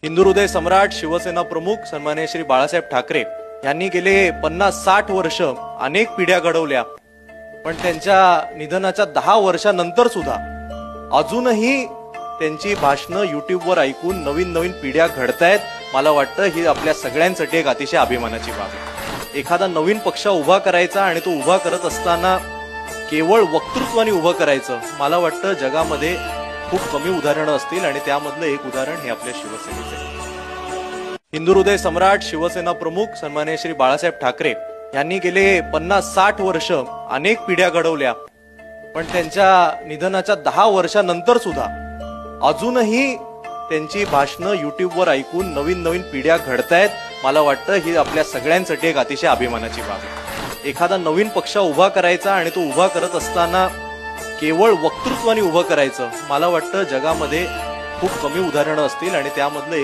हिंदू हृदय सम्राट शिवसेना प्रमुख सन्माननीय श्री बाळासाहेब ठाकरे यांनी गेले 50-60 वर्ष अनेक पिढ्या घडवल्या, पण त्यांच्या निधनाच्या 10 वर्षानंतर सुद्धा अजूनही त्यांची भाषणं युट्यूबवर ऐकून नवीन नवीन पिढ्या घडतायत. मला वाटतं ही आपल्या सगळ्यांसाठी एक अतिशय अभिमानाची बाब आहे. एखादा नवीन पक्ष उभा करायचा आणि तो उभा करत असताना केवळ वक्तृत्वाने उभं करायचं, मला वाटतं जगामध्ये खूप कमी उदाहरणं असतील आणि त्यामधलं एक उदाहरण हे आपल्या शिवसेनेचे. हिंदू हृदय सम्राट शिवसेना प्रमुख सन्माननीय श्री बाळासाहेब ठाकरे यांनी गेले 50-60 वर्ष अनेक पिढ्या घडवल्या, पण त्यांच्या निधनाच्या 10 वर्षानंतर सुद्धा अजूनही त्यांची भाषणं युट्यूबवर ऐकून नवीन नवीन पिढ्या घडतायत. मला वाटतं ही आपल्या सगळ्यांसाठी एक अतिशय अभिमानाची बाब आहे. एखादा नवीन पक्ष उभा करायचा आणि तो उभा करत असताना केवळ वक्तृत्वाने उभं करायचं, मला वाटतं जगामध्ये खूप कमी उदाहरणं असतील आणि त्यामधलं एक